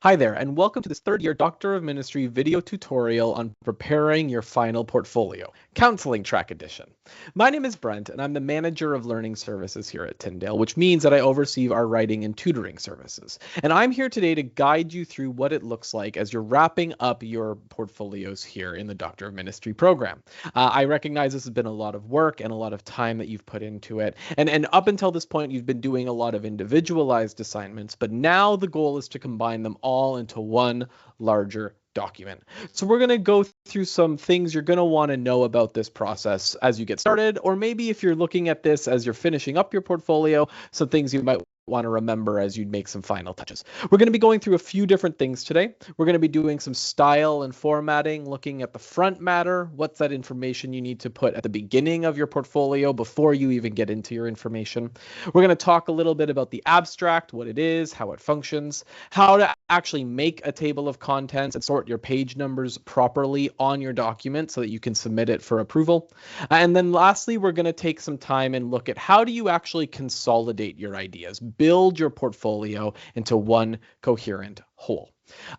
Hi there, and welcome to this third-year Doctor of Ministry video tutorial on preparing your final portfolio, Counseling Track Edition. My name is Brent, and I'm the Manager of Learning Services here at Tyndale, which means that I oversee our writing and tutoring services. And I'm here today to guide you through what it looks like as you're wrapping up your portfolios here in the Doctor of Ministry program. I recognize this has been a lot of work and a lot of time that you've put into it, and up until this point, you've been doing a lot of individualized assignments, but now the goal is to combine them all into one larger document. So we're going to go through some things you're going to want to know about this process as you get started, or maybe if you're looking at this as you're finishing up your portfolio, some things you might want to remember as you make some final touches. We're going to be going through a few different things today. We're going to be doing some style and formatting, looking at the front matter. What's that information you need to put at the beginning of your portfolio before you even get into your information? We're going to talk a little bit about the abstract, what it is, how it functions, how to actually make a table of contents and sort your page numbers properly on your document so that you can submit it for approval. And then lastly, we're going to take some time and look at how do you actually consolidate your ideas, build your portfolio into one coherent whole.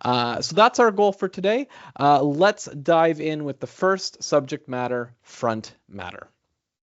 So that's our goal for today. Let's dive in with the first subject matter, front matter.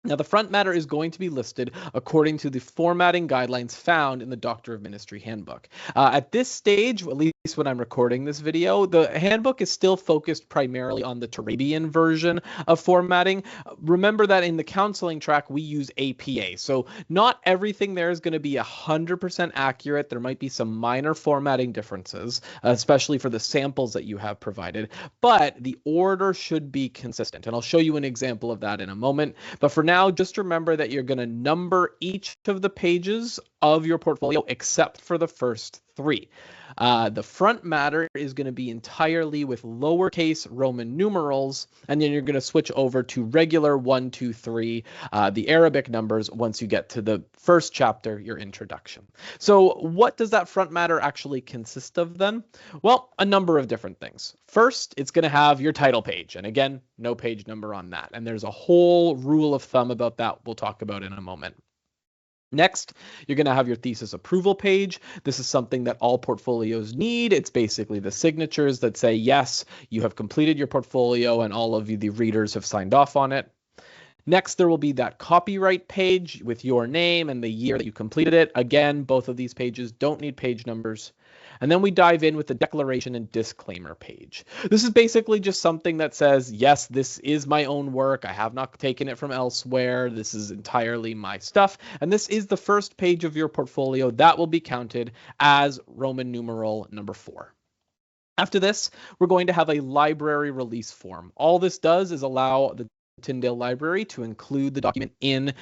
Now, the front matter is going to be listed according to the formatting guidelines found in the Doctor of Ministry handbook. At this stage, at least when I'm recording this video, the handbook is still focused primarily on the Tyndale version of formatting. Remember that in the counseling track, we use APA. So not everything there is going to be 100% accurate. There might be some minor formatting differences, especially for the samples that you have provided, but the order should be consistent. And I'll show you an example of that in a moment. But for now, just remember that you're going to number each of the pages of your portfolio except for the first three. The front matter is going to be entirely with lowercase Roman numerals, and then you're going to switch over to regular 1, 2, 3, the Arabic numbers once you get to the first chapter, your introduction. So what does that front matter actually consist of then? Well, a number of different things. First, it's going to have your title page, and again, no page number on that. And there's a whole rule of thumb about that we'll talk about in a moment. Next, you're going to have your thesis approval page. This is something that all portfolios need. It's basically the signatures that say, yes, you have completed your portfolio and all of you, the readers, have signed off on it. Next, there will be that copyright page with your name and the year that you completed it. Again, both of these pages don't need page numbers. And then we dive in with the declaration and disclaimer page. This is basically just something that says, yes, this is my own work. I have not taken it from elsewhere. This is entirely my stuff. And this is the first page of your portfolio that will be counted as Roman numeral number 4. After this, we're going to have a library release form. All this does is allow the Tyndale Library to include the document in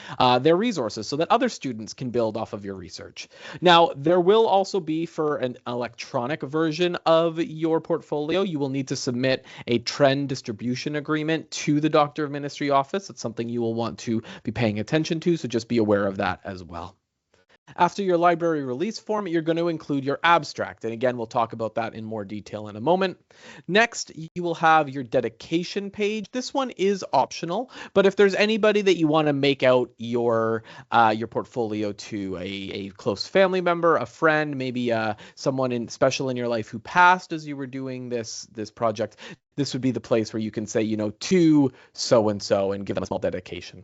their resources so that other students can build off of your research. Now, there will also be, for an electronic version of your portfolio, you will need to submit a trend distribution agreement to the Doctor of Ministry office. It's something you will want to be paying attention to, so just be aware of that as well. After your library release form, you're going to include your abstract. And again, we'll talk about that in more detail in a moment. Next, you will have your dedication page. This one is optional, but if there's anybody that you want to make out your portfolio to, a close family member, a friend, maybe someone special in your life who passed as you were doing this project, this would be the place where you can say, to so-and-so and give them a small dedication.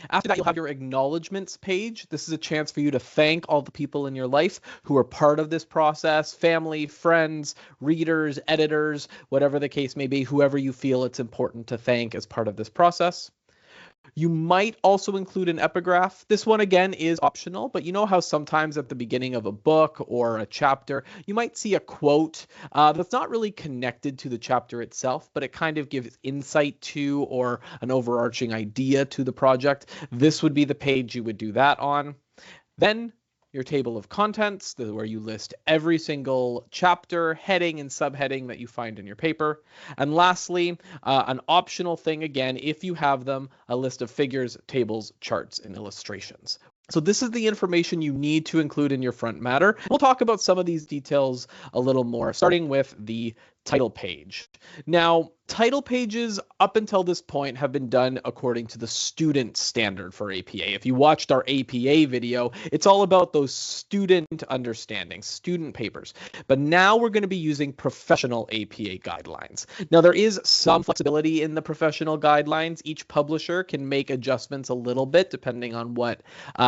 After that, you'll have your acknowledgements page. This is a chance for you to thank all the people in your life who are part of this process, family, friends, readers, editors, whatever the case may be, whoever you feel it's important to thank as part of this process. You might also include an epigraph. This one, again, is optional, but you know how sometimes at the beginning of a book or a chapter, you might see a quote that's not really connected to the chapter itself, but it kind of gives insight to or an overarching idea to the project. This would be the page you would do that on. Then your table of contents, where you list every single chapter, heading, and subheading that you find in your paper. And lastly, an optional thing, again, if you have them, a list of figures, tables, charts, and illustrations. So this is the information you need to include in your front matter. We'll talk about some of these details a little more, starting with the title page. Now, title pages up until this point have been done according to the student standard for APA. If you watched our APA video, it's all about those student understandings, student papers. But now we're going to be using professional APA guidelines. Now, there is some flexibility in the professional guidelines. Each publisher can make adjustments a little bit depending on what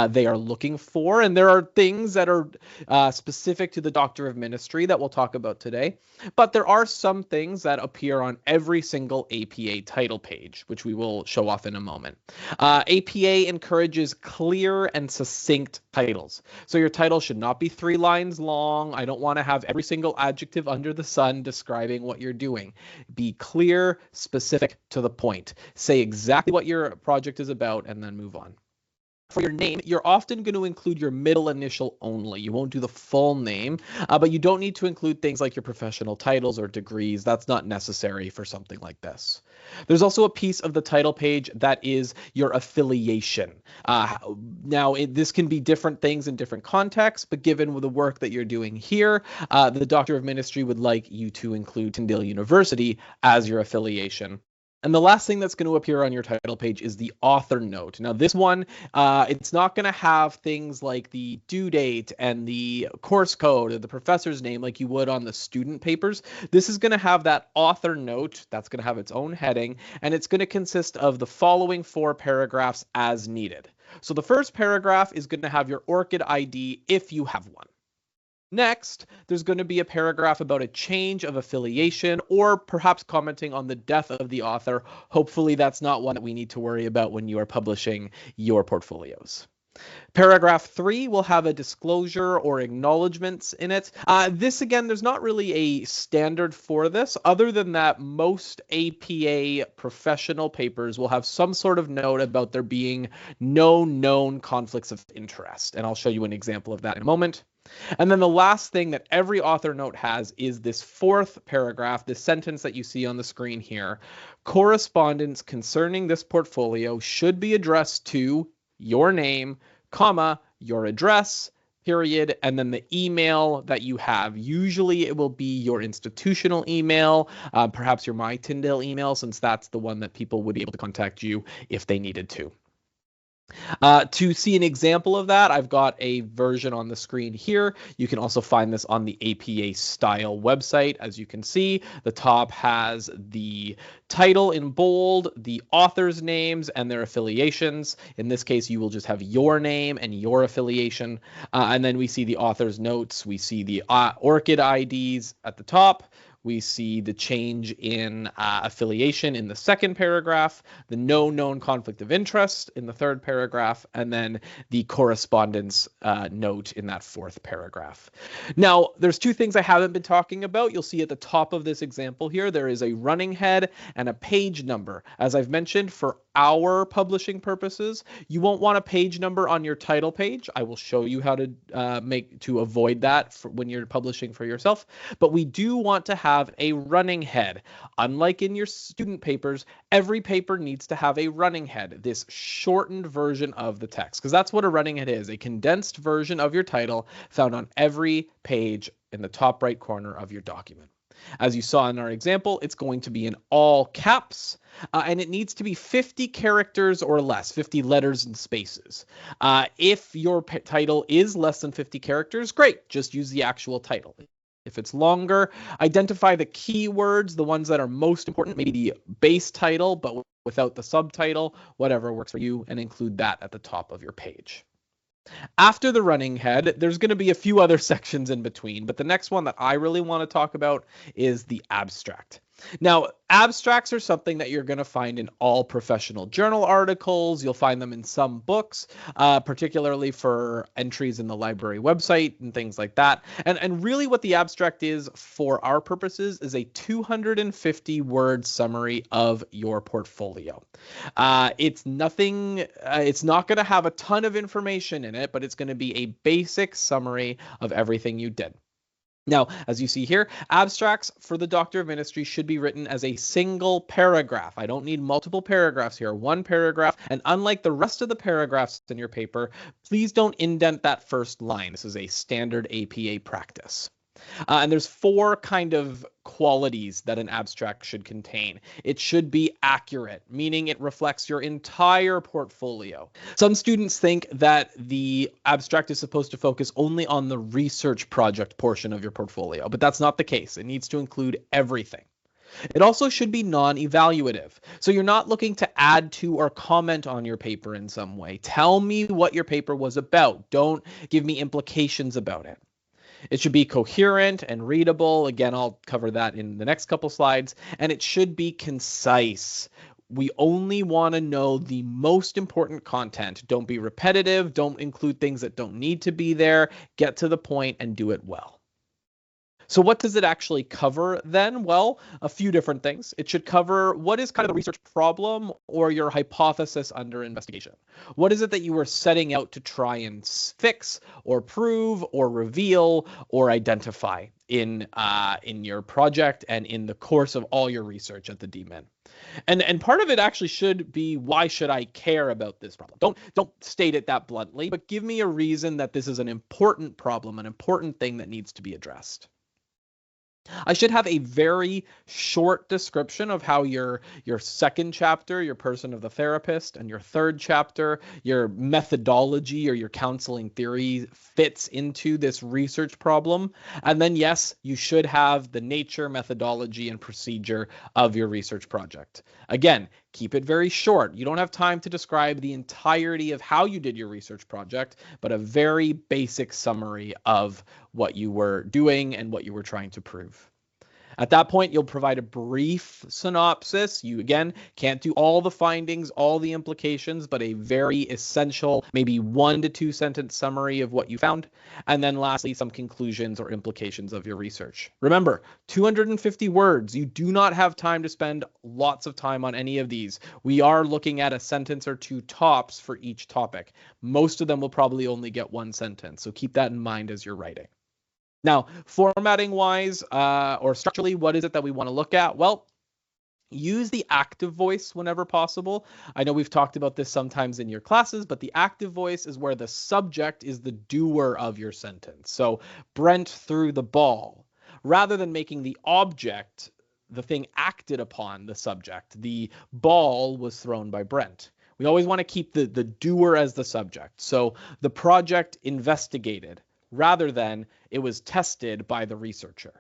they are looking for. And there are things that are specific to the Doctor of Ministry that we'll talk about today. But there are some things that appear on every single APA title page, which we will show off in a moment. APA encourages clear and succinct titles. So your title should not be 3 lines long. I don't want to have every single adjective under the sun describing what you're doing. Be clear, specific, to the point. Say exactly what your project is about and then move on. For your name, you're often going to include your middle initial only. You won't do the full name, but you don't need to include things like your professional titles or degrees. That's not necessary for something like this. There's also a piece of the title page that is your affiliation. This can be different things in different contexts, but given the work that you're doing here, the Doctor of Ministry would like you to include Tyndale University as your affiliation. And the last thing that's going to appear on your title page is the author note. Now, this one, it's not going to have things like the due date and the course code or the professor's name like you would on the student papers. This is going to have that author note. That's going to have its own heading, and it's going to consist of the following 4 paragraphs as needed. So the first paragraph is going to have your ORCID ID if you have one. Next, there's going to be a paragraph about a change of affiliation or perhaps commenting on the death of the author. Hopefully, that's not one that we need to worry about when you are publishing your portfolios. Paragraph 3 will have a disclosure or acknowledgements in it. This, again, there's not really a standard for this, other than that most APA professional papers will have some sort of note about there being no known conflicts of interest. And I'll show you an example of that in a moment. And then the last thing that every author note has is this 4th paragraph, this sentence that you see on the screen here. Correspondence concerning this portfolio should be addressed to your name, comma, your address, period, and then the email that you have. Usually it will be your institutional email, perhaps your My Tyndale email, since that's the one that people would be able to contact you if they needed to. To see an example of that, I've got a version on the screen here. You can also find this on the APA Style website. As you can see, the top has the title in bold, the author's names, and their affiliations. In this case, you will just have your name and your affiliation. And then we see the author's notes. We see the ORCID IDs at the top. We see the change in affiliation in the 2nd paragraph, the no known conflict of interest in the 3rd paragraph, and then the correspondence note in that 4th paragraph. Now, there's 2 things I haven't been talking about. You'll see at the top of this example here, there is a running head and a page number. As I've mentioned, for our publishing purposes, you won't want a page number on your title page. I will show you how to avoid that when you're publishing for yourself. But we do want to have a running head. Unlike in your student papers, every paper needs to have a running head, this shortened version of the text, because that's what a running head is, a condensed version of your title found on every page in the top right corner of your document. As you saw in our example, it's going to be in all caps, and it needs to be 50 characters or less, 50 letters and spaces. If your title is less than 50 characters, great, just use the actual title. If it's longer, identify the keywords, the ones that are most important, maybe the base title, but without the subtitle, whatever works for you, and include that at the top of your page. After the running head, there's going to be a few other sections in between, but the next one that I really want to talk about is the abstract. Now, abstracts are something that you're going to find in all professional journal articles. You'll find them in some books, particularly for entries in the library website and things like that. And really what the abstract is for our purposes is a 250-word summary of your portfolio. It's not going to have a ton of information in it, but it's going to be a basic summary of everything you did. Now, as you see here, abstracts for the Doctor of Ministry should be written as a single paragraph. I don't need multiple paragraphs here, 1 paragraph. And unlike the rest of the paragraphs in your paper, please don't indent that first line. This is a standard APA practice. And there's four kind of qualities that an abstract should contain. It should be accurate, meaning it reflects your entire portfolio. Some students think that the abstract is supposed to focus only on the research project portion of your portfolio, but that's not the case. It needs to include everything. It also should be non-evaluative. So you're not looking to add to or comment on your paper in some way. Tell me what your paper was about. Don't give me implications about it. It should be coherent and readable. Again, I'll cover that in the next couple slides. And it should be concise. We only want to know the most important content. Don't be repetitive. Don't include things that don't need to be there. Get to the point and do it well. So what does it actually cover then? Well, a few different things. It should cover what is kind of the research problem or your hypothesis under investigation. What is it that you were setting out to try and fix or prove or reveal or identify in your project and in the course of all your research at the DMin? And part of it actually should be, why should I care about this problem? Don't state it that bluntly, but give me a reason that this is an important problem, an important thing that needs to be addressed. I should have a very short description of how your second chapter, your person of the therapist, and your third chapter, your methodology or your counseling theory fits into this research problem. And then, yes, you should have the nature, methodology, and procedure of your research project. Again, keep it very short. You don't have time to describe the entirety of how you did your research project, but a very basic summary of what you were doing and what you were trying to prove. At that point, you'll provide a brief synopsis. You, again, can't do all the findings, all the implications, but a very essential, maybe 1 to 2 sentence summary of what you found. And then lastly, some conclusions or implications of your research. Remember, 250 words. You do not have time to spend lots of time on any of these. We are looking at a sentence or two tops for each topic. Most of them will probably only get 1 sentence. So keep that in mind as you're writing. Now, formatting wise or structurally, what is it that we want to look at? Well, use the active voice whenever possible. I know we've talked about this sometimes in your classes, but the active voice is where the subject is the doer of your sentence. So Brent threw the ball, rather than making the object the thing acted upon the subject. The ball was thrown by Brent. We always want to keep the doer as the subject. So the project investigated, rather than it was tested by the researcher.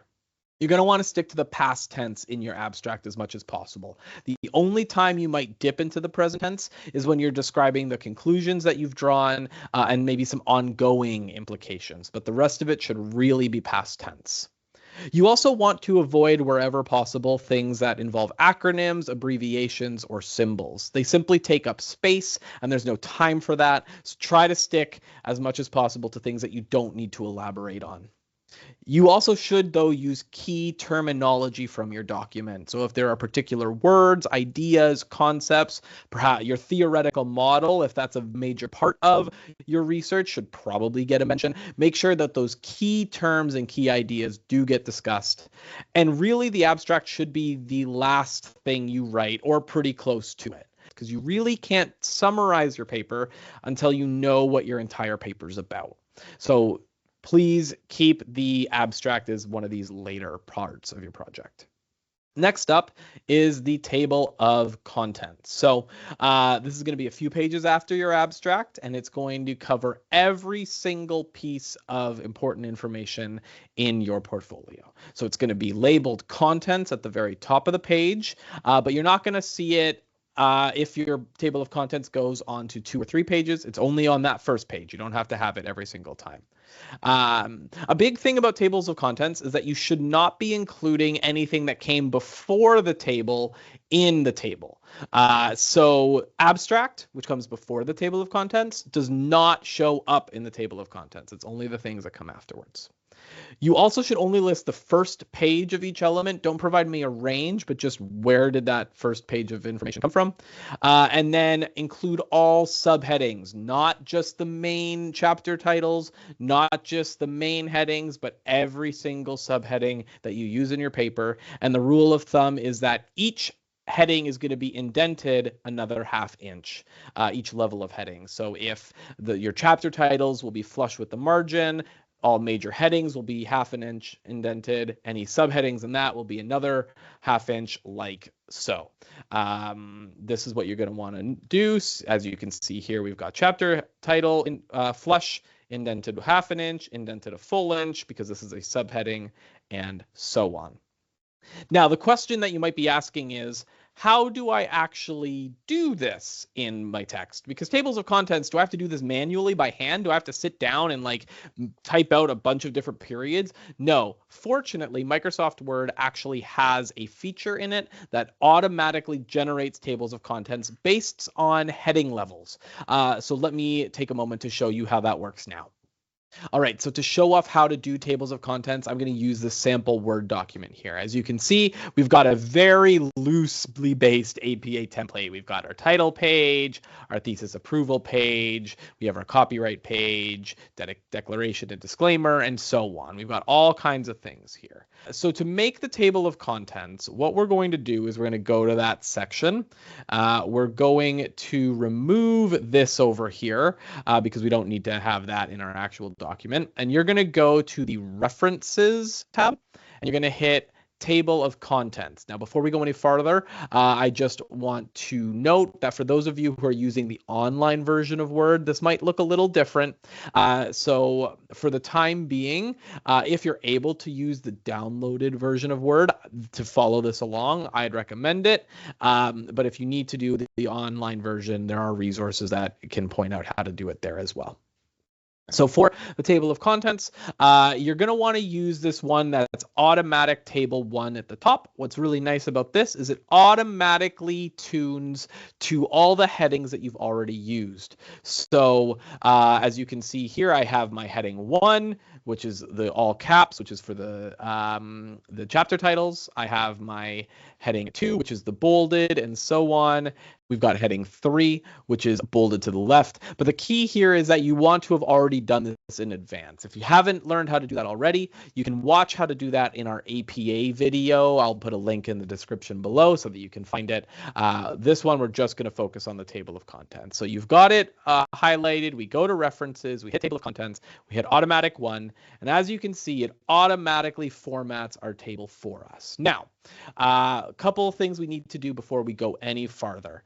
You're going to want to stick to the past tense in your abstract as much as possible. The only time you might dip into the present tense is when you're describing the conclusions that you've drawn and maybe some ongoing implications, but the rest of it should really be past tense. You also want to avoid, wherever possible, things that involve acronyms, abbreviations, or symbols. They simply take up space, and there's no time for that. So try to stick as much as possible to things that you don't need to elaborate on. You also should, though, use key terminology from your document. So if there are particular words, ideas, concepts, perhaps your theoretical model, if that's a major part of your research, should probably get a mention. Make sure that those key terms and key ideas do get discussed. And really, the abstract should be the last thing you write, or pretty close to it, because you really can't summarize your paper until you know what your entire paper is about. So please keep the abstract as one of these later parts of your project. Next up is the table of contents. So this is going to be a few pages after your abstract, and it's going to cover every single piece of important information in your portfolio. So it's going to be labeled contents at the very top of the page, but you're not going to see it if your table of contents goes on to 2 or 3 pages. It's only on that first page. You don't have to have it every single time. A big thing about tables of contents is that you should not be including anything that came before the table in the table. So abstract, which comes before the table of contents, does not show up in the table of contents. It's only the things that come afterwards. You also should only list the first page of each element. Don't provide me a range, but just where did that first page of information come from? And then include all subheadings, not just the main chapter titles, not just the main headings, but every single subheading that you use in your paper. And the rule of thumb is that each heading is going to be indented another ½ inch, each level of heading. So if your chapter titles will be flush with the margin, All major headings will be 1/2 inch indented. Any subheadings in that will be another 1/2 inch, like so. This is what you're going to want to do. As you can see here, we've got chapter title in flush, indented 1/2 inch, indented a full inch because this is a subheading, and so on. Now, the question that you might be asking is, how do I actually do this in my text? Because tables of contents, do I have to do this manually by hand? Do I have to sit down and like type out a bunch of different periods? No. Fortunately, Microsoft Word actually has a feature in it that automatically generates tables of contents based on heading levels. So let me take a moment to show you how that works now. All right, so to show off how to do tables of contents, I'm going to use the sample Word document here. As you can see, we've got a very loosely based APA template. We've got our title page, our thesis approval page, we have our copyright page, declaration and disclaimer, and so on. We've got all kinds of things here. So to make the table of contents, what we're going to do is we're going to go to that section. We're going to remove this over here because we don't need to have that in our actual document. And you're going to go to the References tab, and you're going to hit Table of Contents. Now, before we go any farther, I just want to note that for those of you who are using the online version of Word, this might look a little different. So for the time being, if you're able to use the downloaded version of Word to follow this along, I'd recommend it. But if you need to do the online version, there are resources that can point out how to do it there as well. So for the table of contents, you're going to want to use this one that's automatic table 1 at the top. What's really nice about this is it automatically tunes to all the headings that you've already used. So as you can see here, I have my heading 1, which is the all caps, which is for the chapter titles. I have my heading 2, which is the bolded, and so on. We've got heading 3, which is bolded to the left. But the key here is that you want to have already done this in advance. If you haven't learned how to do that already, you can watch how to do that in our APA video. I'll put a link in the description below so that you can find it. This one, we're just going to focus on the table of contents. So you've got it highlighted. We go to References. We hit Table of Contents. We hit Automatic 1. And as you can see, it automatically formats our table for us. Now, a couple of things we need to do before we go any farther.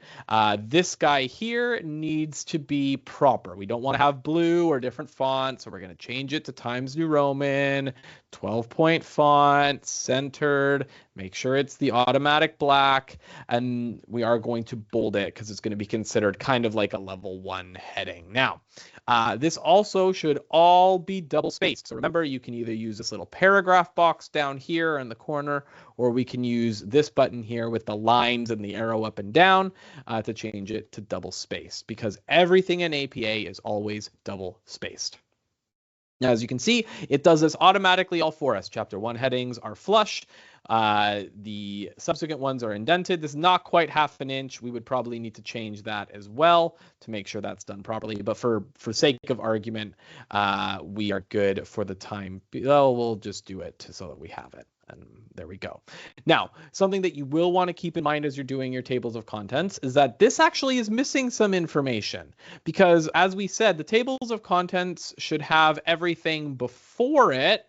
This guy here needs to be proper. We don't want to have blue or different fonts, so we're going to change it to Times New Roman, 12-point font, centered, make sure it's the automatic black, and we are going to bold it because it's going to be considered kind of like a level 1 heading. Now, this also should all be double spaced. So remember, you can either use this little paragraph box down here in the corner, or we can use this button here with the lines and the arrow up and down to change it to double spaced, because everything in APA is always double spaced. Now, as you can see, it does this automatically all for us. Chapter 1 headings are flush. The subsequent ones are indented. This is not quite 1/2 inch. We would probably need to change that as well to make sure that's done properly. But for sake of argument, we are good for the time. We'll just do it so that we have it. And there we go. Now, something that you will want to keep in mind as you're doing your tables of contents is that this actually is missing some information, because as we said, the tables of contents should have everything before it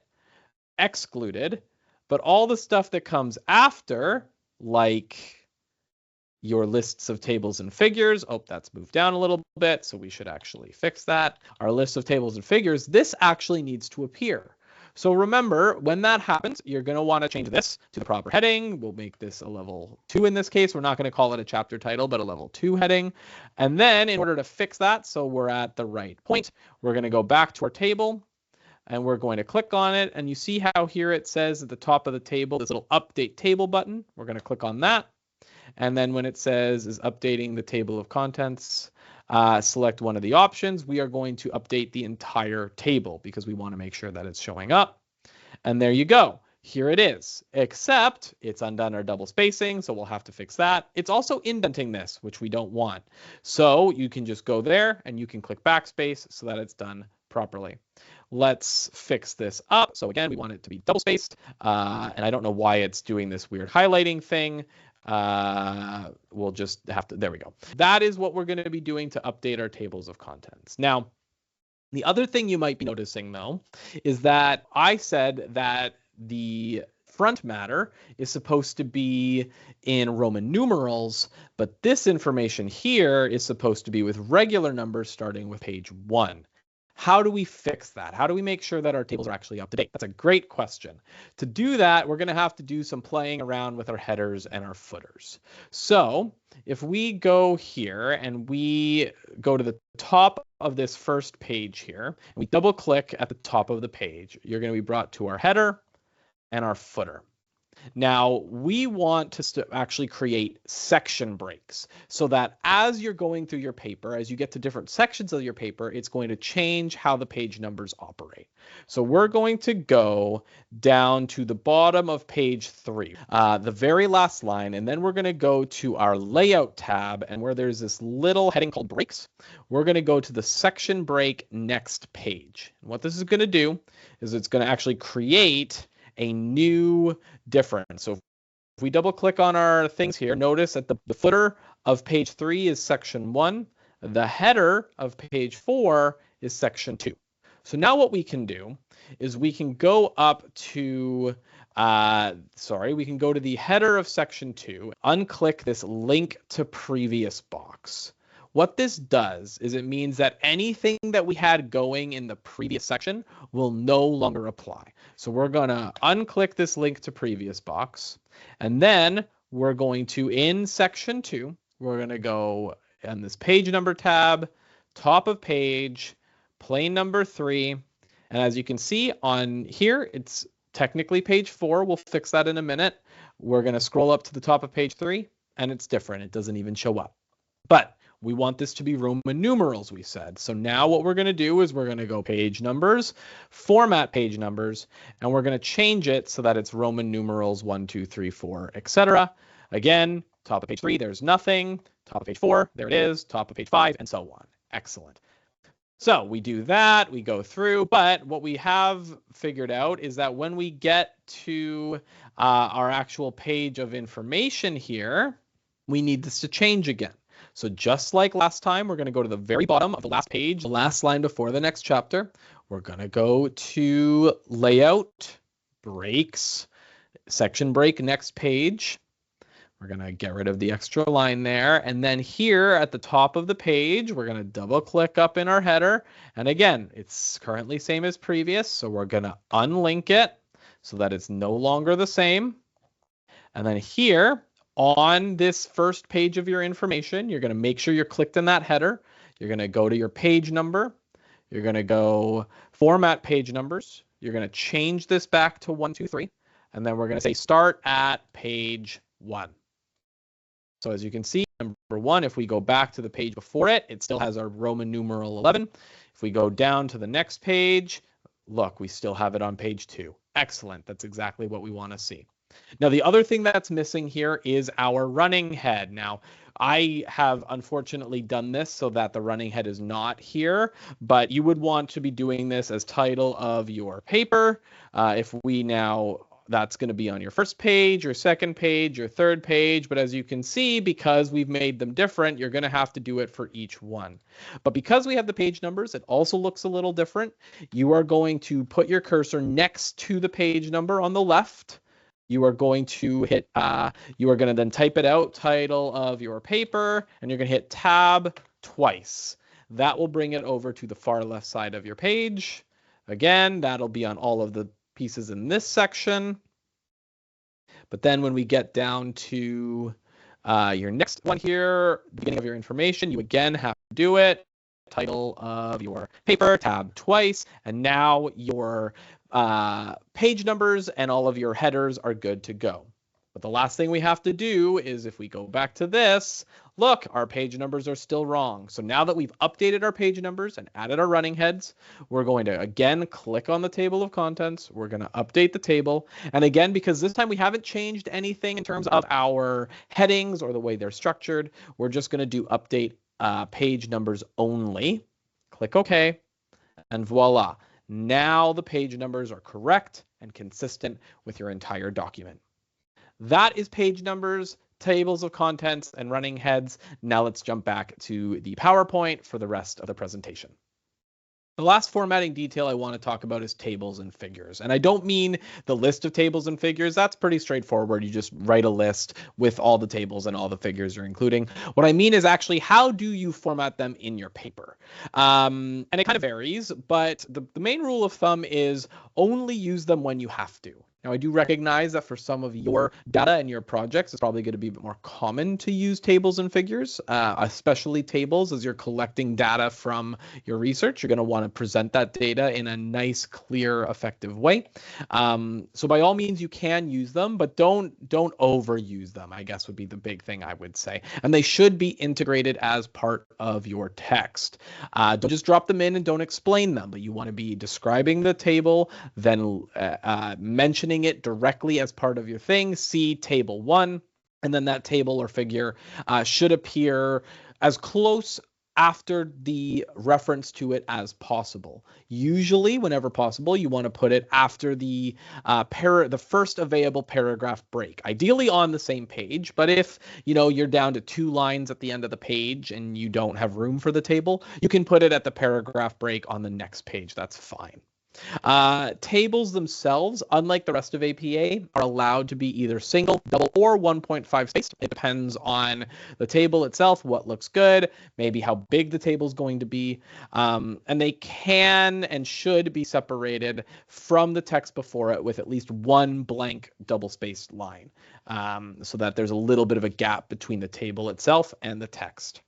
excluded, but all the stuff that comes after, like your lists of tables and figures, oh, that's moved down a little bit, so we should actually fix that. Our list of tables and figures, this actually needs to appear. So remember, when that happens, you're going to want to change this to the proper heading. We'll make this a level 2 in this case. We're not going to call it a chapter title, but a level 2 heading. And then in order to fix that, so we're at the right point, we're going to go back to our table, and we're going to click on it. And you see how here it says at the top of the table, this little update table button. We're going to click on that. And then when it says is updating the table of contents, select one of the options. We are going to update the entire table because we want to make sure that it's showing up. And there you go. Here it is, except it's undone our double spacing, so we'll have to fix that. It's also indenting this, which we don't want. So you can just go there and you can click backspace so that it's done properly. Let's fix this up. So again, we want it to be double spaced. And I don't know why it's doing this weird highlighting thing. We'll just have to, there we go. That is what we're going to be doing to update our tables of contents. Now, The other thing you might be noticing, though, is that I said that the front matter is supposed to be in Roman numerals, but this information here is supposed to be with regular numbers starting with page 1. How do we fix that? How do we make sure that our tables are actually up to date? That's a great question. To do that, we're going to have to do some playing around with our headers and our footers. So if we go here and we go to the top of this first page here, and we double click at the top of the page, you're going to be brought to our header and our footer. Now, we want to actually create section breaks so that as you're going through your paper, as you get to different sections of your paper, it's going to change how the page numbers operate. So we're going to go down to the bottom of page 3, the very last line, and then we're going to go to our layout tab, and where there's this little heading called breaks, we're going to go to the section break next page. And what this is going to do is it's going to actually create a new difference. So if we double click on our things here, notice that the footer of page 3 is section 1. The header of page 4 is section 2. So now what we can do is we can go up to, we can go to the header of section 2, unclick this link to previous box. What this does is it means that anything that we had going in the previous section will no longer apply. So we're going to unclick this link to previous box, and then we're going to, in section 2, we're going to go on this page number tab, top of page, plain number 3, and as you can see on here, it's technically page 4. We'll fix that in a minute. We're going to scroll up to the top of page 3, and it's different. It doesn't even show up. But we want this to be Roman numerals, we said. So now what we're going to do is we're going to go page numbers, format page numbers, and we're going to change it so that it's Roman numerals 1, 2, 3, 4, etc. Again, top of page 3, there's nothing. Top of page 4, there it is. Top of page 5, and so on. Excellent. So we do that, we go through, but what we have figured out is that when we get to our actual page of information here, we need this to change again. So just like last time, we're going to go to the very bottom of the last page, the last line before the next chapter. We're going to go to layout, breaks, section break, next page. We're going to get rid of the extra line there. And then here at the top of the page, we're going to double click up in our header. And again, it's currently same as previous. So we're going to unlink it so that it's no longer the same. And then here, on this first page of your information, you're going to make sure you're clicked in that header. You're going to go to your page number. You're going to go format page numbers. You're going to change this back to 1, 2, 3. And then we're going to say start at page 1. So as you can see, number 1, if we go back to the page before it, it still has our Roman numeral 11. If we go down to the next page, look, we still have it on page 2. Excellent. That's exactly what we want to see. Now, the other thing that's missing here is our running head. Now, I have unfortunately done this so that the running head is not here, but you would want to be doing this as title of your paper. If we now, that's going to be on your first page, your second page, your third page. But as you can see, because we've made them different, you're going to have to do it for each one. But because we have the page numbers, it also looks a little different. You are going to put your cursor next to the page number on the left. You are going to hit, you are going to then type it out, title of your paper, and you're going to hit tab twice. That will bring it over to the far left side of your page. Again, that'll be on all of the pieces in this section. But then when we get down to your next one here, beginning of your information, you again have to do it. Title of your paper, tab twice, and now your page numbers and all of your headers are good to go. But the last thing we have to do is if we go back to this, look, our page numbers are still wrong. So now that we've updated our page numbers and added our running heads, we're going to again click on the table of contents. We're going to update the table. And again, because this time we haven't changed anything in terms of our headings or the way they're structured, we're just going to do update page numbers only. Click OK, and voila. Now the page numbers are correct and consistent with your entire document. That is page numbers, tables of contents, and running heads. Now let's jump back to the PowerPoint for the rest of the presentation. The last formatting detail I want to talk about is tables and figures. And I don't mean the list of tables and figures. That's pretty straightforward. You just write a list with all the tables and all the figures you're including. What I mean is actually how do you format them in your paper? And it kind of varies, but the main rule of thumb is only use them when you have to. Now, I do recognize that for some of your data and your projects, it's probably going to be a bit more common to use tables and figures, especially tables as you're collecting data from your research. You're going to want to present that data in a nice, clear, effective way. So by all means, you can use them, but don't overuse them, I guess would be the big thing I would say. And they should be integrated as part of your text. Don't just drop them in and don't explain them, but you want to be describing the table, then mentioning it directly as part of your thing. See table 1, and then that table or figure should appear as close after the reference to it as possible. Usually, whenever possible, you want to put it after the first available paragraph break, ideally on the same page. But if you're down to 2 lines at the end of the page and you don't have room for the table, you can put it at the paragraph break on the next page. That's fine. Tables themselves, unlike the rest of APA, are allowed to be either single, double, or 1.5 spaced. It depends on the table itself, what looks good, maybe how big the table is going to be, and they can and should be separated from the text before it with at least one blank double-spaced line, so that there's a little bit of a gap between the table itself and the text.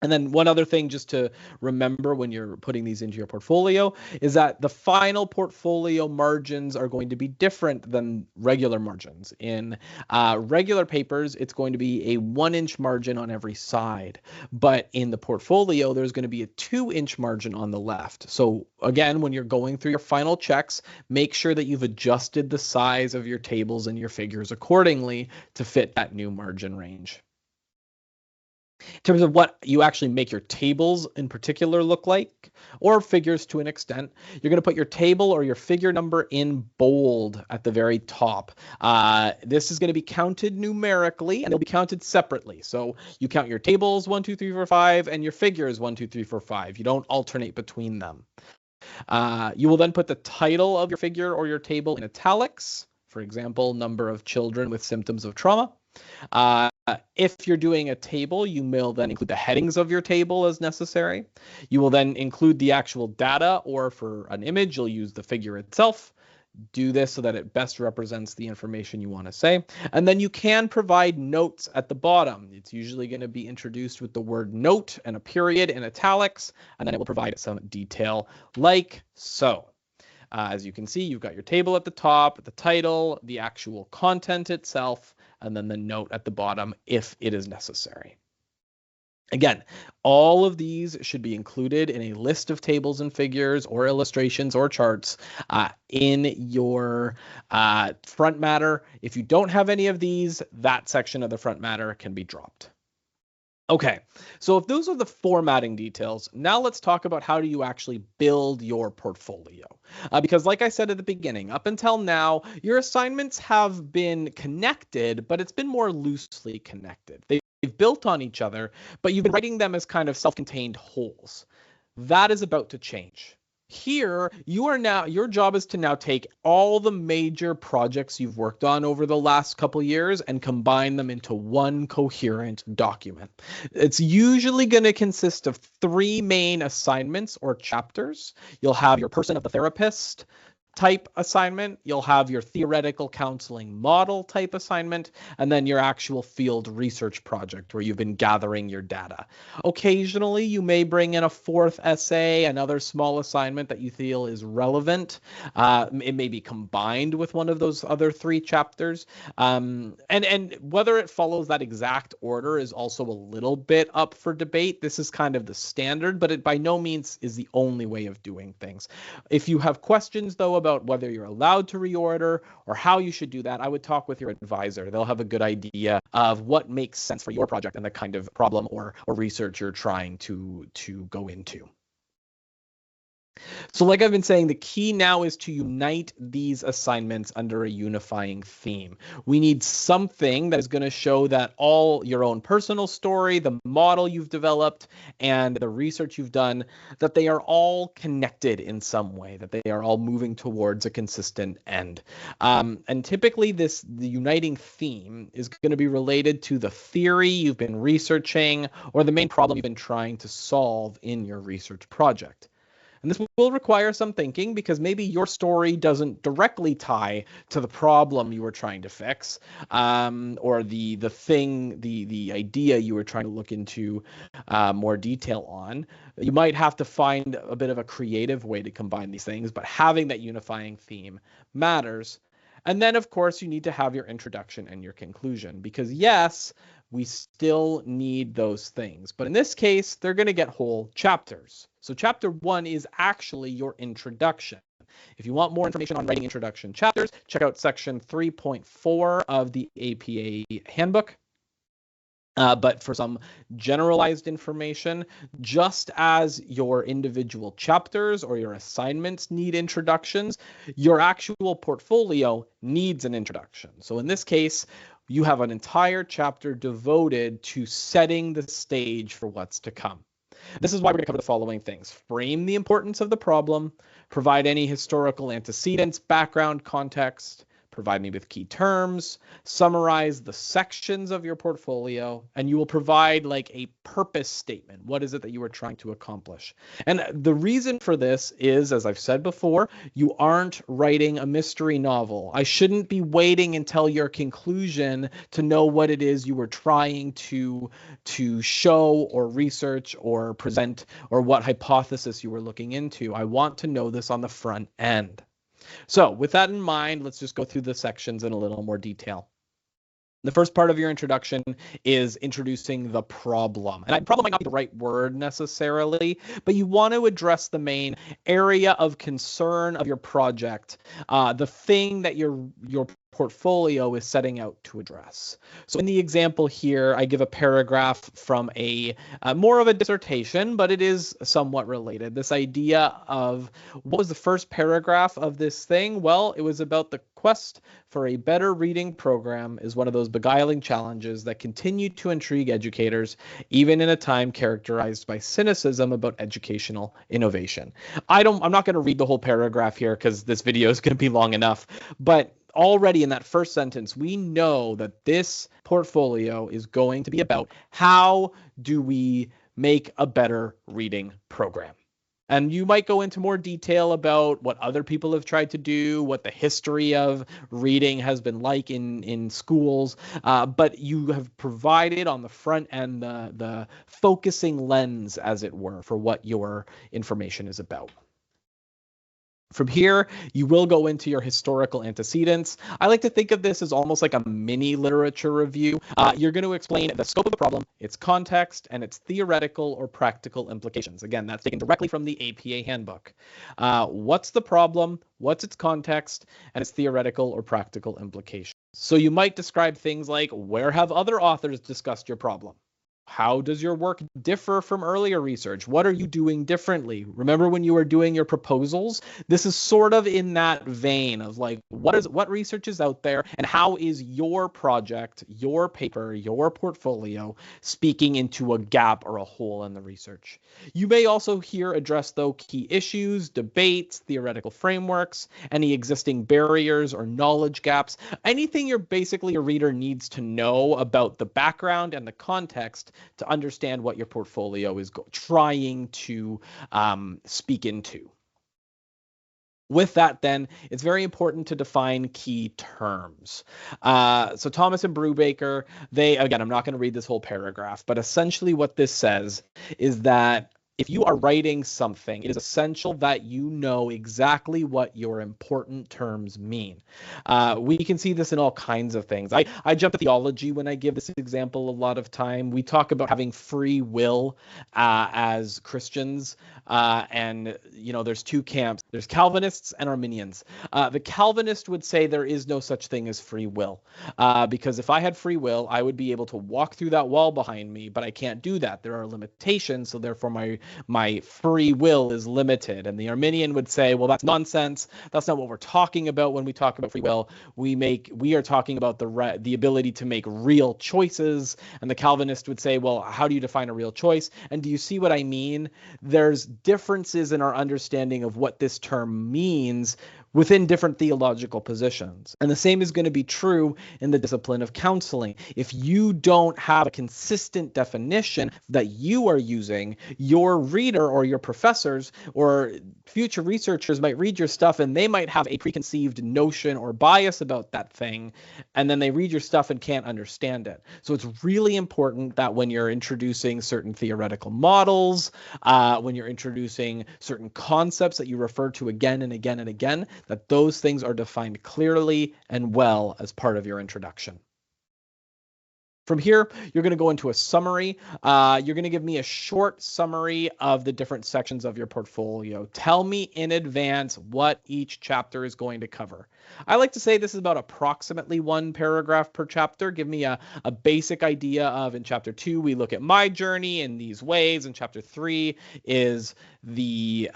And then one other thing just to remember when you're putting these into your portfolio is that the final portfolio margins are going to be different than regular margins. In regular papers, it's going to be a 1-inch margin on every side. But in the portfolio, there's going to be a 2-inch margin on the left. So again, when you're going through your final checks, make sure that you've adjusted the size of your tables and your figures accordingly to fit that new margin range. In terms of what you actually make your tables in particular look like, or figures to an extent, you're going to put your table or your figure number in bold at the very top. This is going to be counted numerically, and they'll be counted separately. So you count your tables 1, 2, 3, 4, 5, and your figures 1, 2, 3, 4, 5. You don't alternate between them. You will then put the title of your figure or your table in italics. For example, number of children with symptoms of trauma. If you're doing a table, you will then include the headings of your table as necessary. You will then include the actual data, or for an image, you'll use the figure itself. Do this so that it best represents the information you want to say. And then you can provide notes at the bottom. It's usually going to be introduced with the word note and a period in italics, and then it will provide some detail like so. As you can see, you've got your table at the top, the title, the actual content itself, and then the note at the bottom if it is necessary. Again, all of these should be included in a list of tables and figures or illustrations or charts in your front matter. If you don't have any of these, that section of the front matter can be dropped. Okay, so if those are the formatting details, now let's talk about how do you actually build your portfolio. Because like I said at the beginning, up until now, your assignments have been connected, but it's been more loosely connected. They've built on each other, but you've been writing them as kind of self-contained wholes. That is about to change. Here, your job is to now take all the major projects you've worked on over the last couple years and combine them into one coherent document. It's usually going to consist of 3 main assignments or chapters. You'll have your person of the therapist type assignment, you'll have your theoretical counseling model type assignment, and then your actual field research project where you've been gathering your data. Occasionally, you may bring in a 4th essay, another small assignment that you feel is relevant. It may be combined with one of those other 3 chapters. And whether it follows that exact order is also a little bit up for debate. This is kind of the standard, but it by no means is the only way of doing things. If you have questions, though, about whether you're allowed to reorder or how you should do that, I would talk with your advisor. They'll have a good idea of what makes sense for your project and the kind of problem or research you're trying to go into. So like I've been saying, the key now is to unite these assignments under a unifying theme. We need something that is going to show that all your own personal story, the model you've developed, and the research you've done, that they are all connected in some way, that they are all moving towards a consistent end. And typically the uniting theme is going to be related to the theory you've been researching or the main problem you've been trying to solve in your research project. And this will require some thinking because maybe your story doesn't directly tie to the problem you were trying to fix, or the idea you were trying to look into more detail on. You might have to find a bit of a creative way to combine these things, but having that unifying theme matters. And then, of course, you need to have your introduction and your conclusion because, yes, we still need those things. But in this case, they're going to get whole chapters. So chapter 1 is actually your introduction. If you want more information on writing introduction chapters, check out section 3.4 of the APA handbook. But for some generalized information, just as your individual chapters or your assignments need introductions, your actual portfolio needs an introduction. So in this case, you have an entire chapter devoted to setting the stage for what's to come. This is why we're going to cover the following things: frame the importance of the problem, provide any historical antecedents, background, context, provide me with key terms, summarize the sections of your portfolio, and you will provide like a purpose statement. What is it that you are trying to accomplish? And the reason for this is, as I've said before, you aren't writing a mystery novel. I shouldn't be waiting until your conclusion to know what it is you were trying to show or research or present or what hypothesis you were looking into. I want to know this on the front end. So with that in mind, let's just go through the sections in a little more detail. The first part of your introduction is introducing the problem. And problem might not be the right word necessarily, but you want to address the main area of concern of your project, the thing that your portfolio is setting out to address. So in the example here, I give a paragraph from a more of a dissertation, but it is somewhat related. This idea of what was the first paragraph of this thing? Well, it was about the quest for a better reading program is one of those beguiling challenges that continue to intrigue educators, even in a time characterized by cynicism about educational innovation. I'm not going to read the whole paragraph here because this video is going to be long enough, but already in that first sentence, we know that this portfolio is going to be about how do we make a better reading program. And you might go into more detail about what other people have tried to do, what the history of reading has been like in schools, but you have provided on the front end the focusing lens, as it were, for what your information is about. From here, you will go into your historical antecedents. I like to think of this as almost like a mini literature review. You're going to explain the scope of the problem, its context, and its theoretical or practical implications. Again, that's taken directly from the APA handbook. What's the problem? What's its context? And its theoretical or practical implications. So you might describe things like, where have other authors discussed your problem? How does your work differ from earlier research? What are you doing differently? Remember when you were doing your proposals? This is sort of in that vein of like, what research is out there and how is your project, your paper, your portfolio speaking into a gap or a hole in the research? You may also here address, though, key issues, debates, theoretical frameworks, any existing barriers or knowledge gaps, anything your reader needs to know about the background and the context to understand what your portfolio is trying to speak into. With that, then, it's very important to define key terms. So Thomas and Brubaker, again, I'm not going to read this whole paragraph, but essentially what this says is that if you are writing something, it is essential that you know exactly what your important terms mean. We can see this in all kinds of things. I jump to theology when I give this example a lot of time. We talk about having free will as Christians, and there's two camps. There's Calvinists and Arminians. The Calvinist would say there is no such thing as free will, because if I had free will, I would be able to walk through that wall behind me, but I can't do that. There are limitations, so therefore my my free will is limited. And the Arminian would say, well, that's nonsense. That's not what we're talking about when we talk about free will. We are talking about the ability to make real choices. And the Calvinist would say, well, how do you define a real choice? And do you see what I mean? There's differences in our understanding of what this term means within different theological positions. And the same is going to be true in the discipline of counseling. If you don't have a consistent definition that you are using, your reader or your professors or future researchers might read your stuff and they might have a preconceived notion or bias about that thing, and then they read your stuff and can't understand it. So it's really important that when you're introducing certain theoretical models, when you're introducing certain concepts that you refer to again and again and again, that those things are defined clearly and well as part of your introduction. From here, you're going to go into a summary. You're going to give me a short summary of the different sections of your portfolio. Tell me in advance what each chapter is going to cover. I like to say this is about approximately 1 paragraph per chapter. Give me a basic idea of, in chapter 2, we look at my journey in these ways. And chapter 3 is the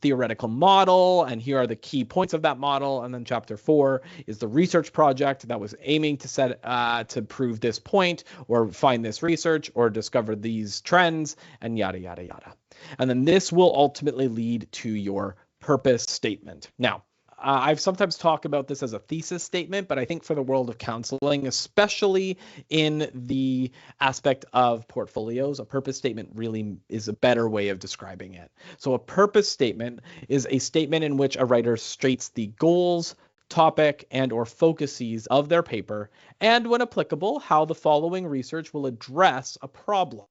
theoretical model, and here are the key points of that model. And then chapter 4 is the research project that was aiming to set to prove this point or find this research or discover these trends, and yada, yada, yada. And then this will ultimately lead to your purpose statement. Now, I've sometimes talked about this as a thesis statement, but I think for the world of counseling, especially in the aspect of portfolios, a purpose statement really is a better way of describing it. So a purpose statement is a statement in which a writer states the goals, topic, and or focuses of their paper, and when applicable, how the following research will address a problem.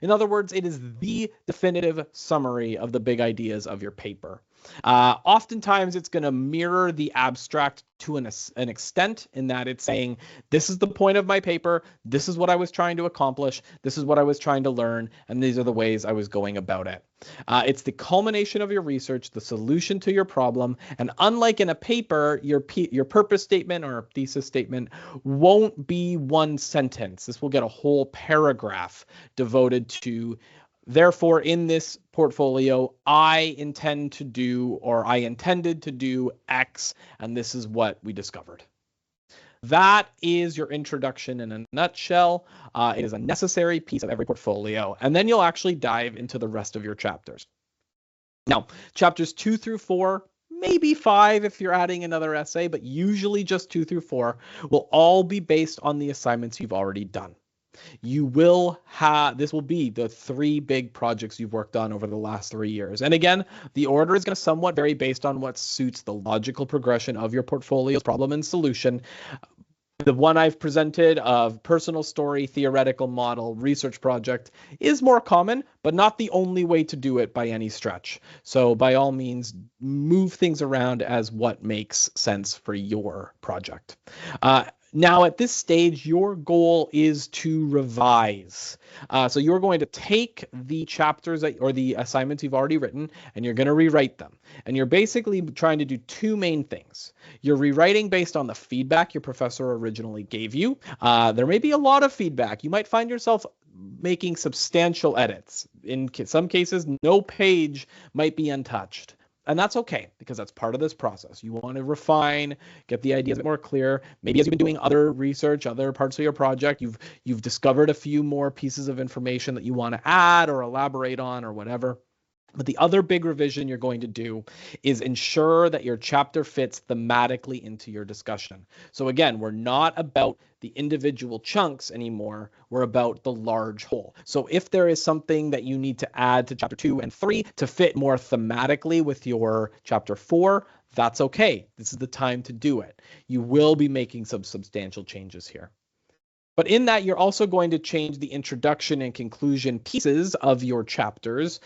In other words, it is the definitive summary of the big ideas of your paper. Oftentimes, it's going to mirror the abstract to an extent in that it's saying, this is the point of my paper, this is what I was trying to accomplish, this is what I was trying to learn, and these are the ways I was going about it. It's the culmination of your research, the solution to your problem, and unlike in a paper, your purpose statement or thesis statement won't be one sentence. This will get a whole paragraph devoted to, therefore, in this portfolio, I intend to do, or I intended to do X, and this is what we discovered. That is your introduction in a nutshell. It is a necessary piece of every portfolio, and then you'll actually dive into the rest of your chapters. Now, chapters 2 through 4, maybe 5 if you're adding another essay, but usually just 2 through 4, will all be based on the assignments you've already done. This will be the 3 big projects you've worked on over the last 3 years. And again, the order is going to somewhat vary based on what suits the logical progression of your portfolio's problem and solution. The one I've presented of personal story, theoretical model, research project is more common, but not the only way to do it by any stretch. So by all means, move things around as what makes sense for your project. Now, at this stage, your goal is to revise. So you're going to take the chapters or the assignments you've already written, and you're going to rewrite them. And you're basically trying to do 2 main things. You're rewriting based on the feedback your professor originally gave you. There may be a lot of feedback. You might find yourself making substantial edits. In some cases, no page might be untouched. And that's okay, because that's part of this process. You want to refine, get the ideas a bit more clear. Maybe as you've been doing other research, other parts of your project, you've discovered a few more pieces of information that you want to add or elaborate on or whatever. But the other big revision you're going to do is ensure that your chapter fits thematically into your discussion. So again, we're not about the individual chunks anymore. We're about the large whole. So if there is something that you need to add to chapter 2 and 3 to fit more thematically with your chapter 4, that's okay. This is the time to do it. You will be making some substantial changes here. But in that, you're also going to change the introduction and conclusion pieces of your chapters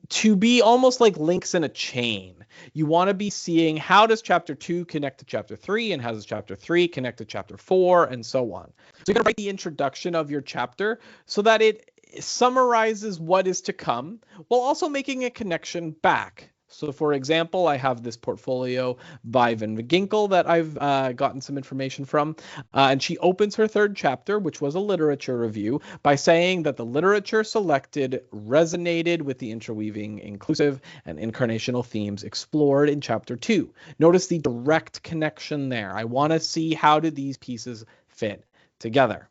to be almost like links in a chain. You want to be seeing, how does chapter 2 connect to chapter 3, and how does chapter 3 connect to chapter 4, and so on. So you're going to write the introduction of your chapter so that it summarizes what is to come, while also making a connection back. So for example, I have this portfolio by Van Ginkel that I've gotten some information from, and she opens her third chapter, which was a literature review, by saying that the literature selected resonated with the interweaving, inclusive, and incarnational themes explored in chapter 2. Notice the direct connection there. I want to see how do these pieces fit together.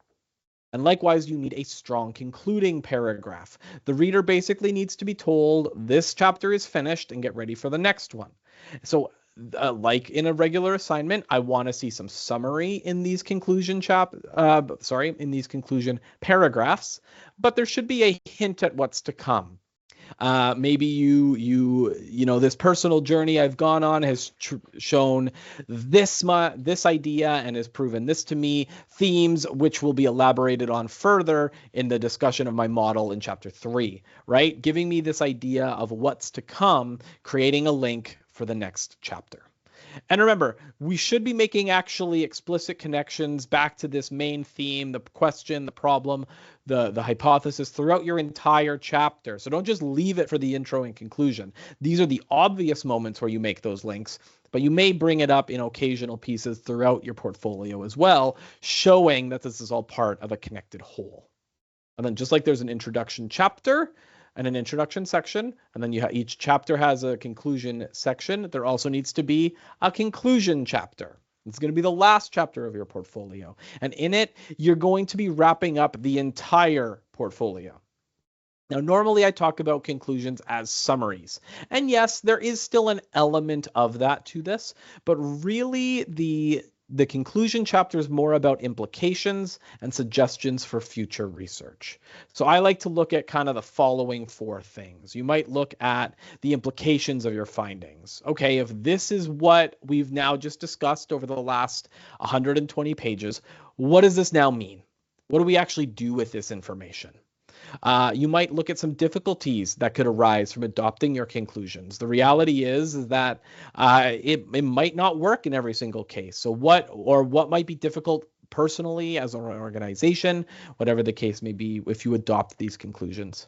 And likewise, you need a strong concluding paragraph. The reader basically needs to be told this chapter is finished and get ready for the next one. So like in a regular assignment, I want to see some summary in these conclusion paragraphs, but there should be a hint at what's to come. Maybe you know this personal journey I've gone on has shown this idea and has proven this to me, themes which will be elaborated on further in the discussion of my model in chapter 3, right? Giving me this idea of what's to come, creating a link for the next chapter. And remember, we should be making actually explicit connections back to this main theme, the question, the problem, the hypothesis throughout your entire chapter. So don't just leave it for the intro and conclusion. These are the obvious moments where you make those links, but you may bring it up in occasional pieces throughout your portfolio as well, showing that this is all part of a connected whole. And then just like there's an introduction chapter and an introduction section, and then each chapter has a conclusion section, there also needs to be a conclusion chapter. It's going to be the last chapter of your portfolio. And in it, you're going to be wrapping up the entire portfolio. Now, normally I talk about conclusions as summaries. And yes, there is still an element of that to this, but really the conclusion chapter is more about implications and suggestions for future research. So I like to look at kind of the following 4 things. You might look at the implications of your findings. Okay, if this is what we've now just discussed over the last 120 pages, what does this now mean? What do we actually do with this information? You might look at some difficulties that could arise from adopting your conclusions. The reality is that it might not work in every single case. So what might be difficult personally as an organization, whatever the case may be, if you adopt these conclusions.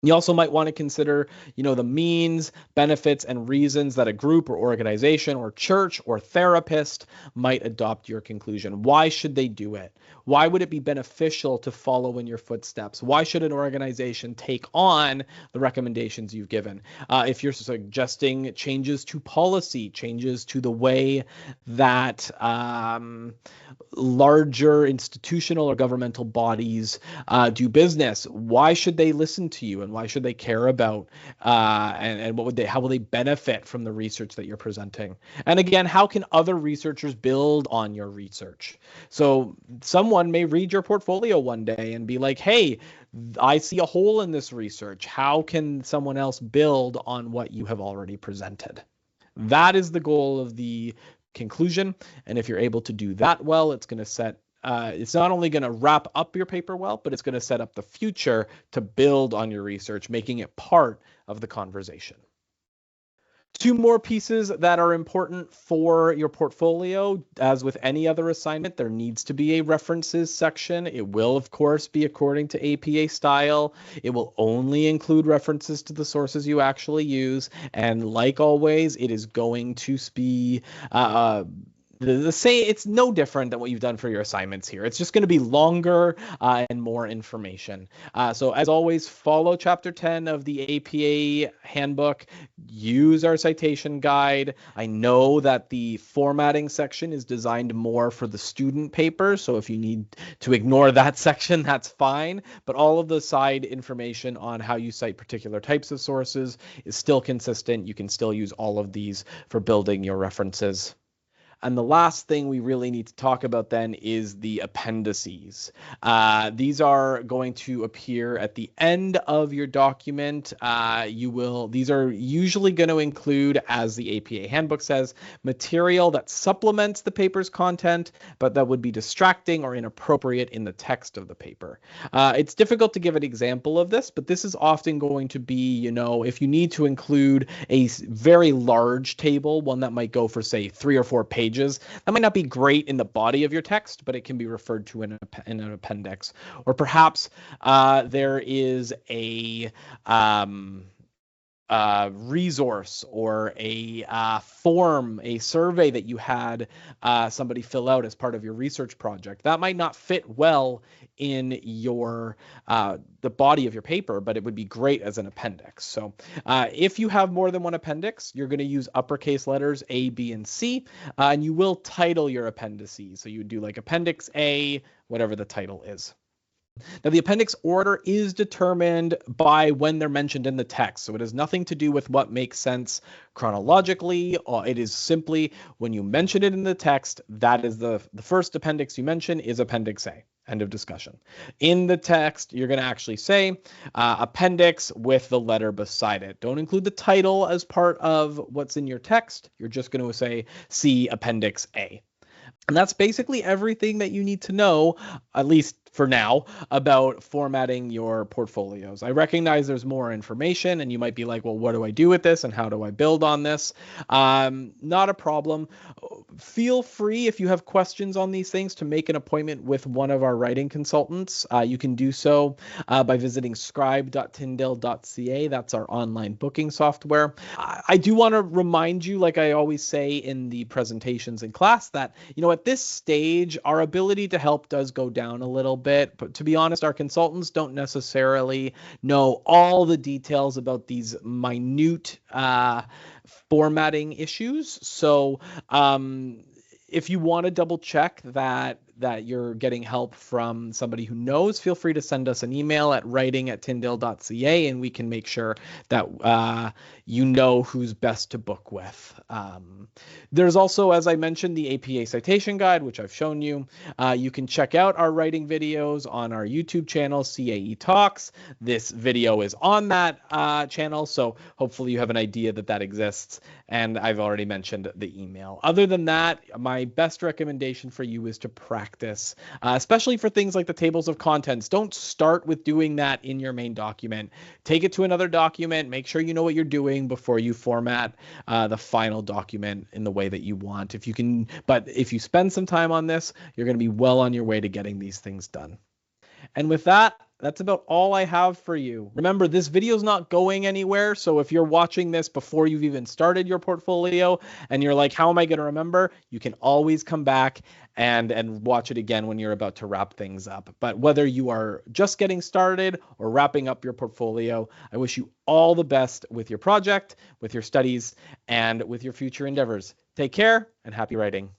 You also might want to consider, the means, benefits, and reasons that a group or organization or church or therapist might adopt your conclusion. Why should they do it? Why would it be beneficial to follow in your footsteps? Why should an organization take on the recommendations you've given? If you're suggesting changes to policy, changes to the way that larger institutional or governmental bodies do business, why should they listen to you? And why should they care about and how will they benefit from the research that you're presenting? And again, how can other researchers build on your research? So someone may read your portfolio one day and be like, hey, I see a hole in this research. How can someone else build on what you have already presented? That is the goal of the conclusion. And if you're able to do that well, it's going to set it's not only going to wrap up your paper well, but it's going to set up the future to build on your research, making it part of the conversation. 2 more pieces that are important for your portfolio. As with any other assignment, there needs to be a references section. It will, of course, be according to APA style. It will only include references to the sources you actually use. And like always, it is going to be the same. It's no different than what you've done for your assignments here. It's just going to be longer and more information. So as always, follow chapter 10 of the APA handbook. Use our citation guide. I know that the formatting section is designed more for the student paper. So if you need to ignore that section, that's fine. But all of the side information on how you cite particular types of sources is still consistent. You can still use all of these for building your references. And the last thing we really need to talk about then is the appendices. These are going to appear at the end of your document. These are usually going to include, as the APA handbook says, material that supplements the paper's content, but that would be distracting or inappropriate in the text of the paper. It's difficult to give an example of this, but this is often going to be, if you need to include a very large table, one that might go for, say, 3 or 4 pages, that might not be great in the body of your text, but it can be referred to in an appendix. Or perhaps there is a resource or a form, a survey that you had somebody fill out as part of your research project. That might not fit well in your the body of your paper, but it would be great as an appendix. So if you have more than one appendix, you're going to use uppercase letters A, B, and C, and you will title your appendices. So you would do like Appendix A, whatever the title is. Now, the appendix order is determined by when they're mentioned in the text, so it has nothing to do with what makes sense chronologically. It is simply when you mention it in the text, that is the first appendix you mention is Appendix A. End of discussion. In the text, you're going to actually say appendix with the letter beside it. Don't include the title as part of what's in your text. You're just going to say, see Appendix A. And that's basically everything that you need to know, at least for now, about formatting your portfolios. I recognize there's more information and you might be like, well, what do I do with this and how do I build on this? Not a problem. Feel free, if you have questions on these things, to make an appointment with one of our writing consultants. You can do so by visiting scribe.tyndale.ca. That's our online booking software. I do want to remind you, like I always say in the presentations in class, that, at this stage, our ability to help does go down a little bit. But to be honest, our consultants don't necessarily know all the details about these minute formatting issues. So if you want to double check that you're getting help from somebody who knows, feel free to send us an email at writing@tyndale.ca and we can make sure that you know who's best to book with. There's also, as I mentioned, the APA citation guide, which I've shown you. You can check out our writing videos on our YouTube channel, CAE Talks. This video is on that channel, so hopefully you have an idea that exists. And I've already mentioned the email. Other than that, my best recommendation for you is to practice, especially for things like the tables of contents. Don't start with doing that in your main document. Take it to another document. Make sure you know what you're doing before you format the final document in the way that you want. But if you spend some time on this, you're going to be well on your way to getting these things done. And with that, that's about all I have for you. Remember, this video is not going anywhere. So if you're watching this before you've even started your portfolio and you're like, how am I going to remember? You can always come back and watch it again when you're about to wrap things up. But whether you are just getting started or wrapping up your portfolio, I wish you all the best with your project, with your studies, and with your future endeavors. Take care and happy writing.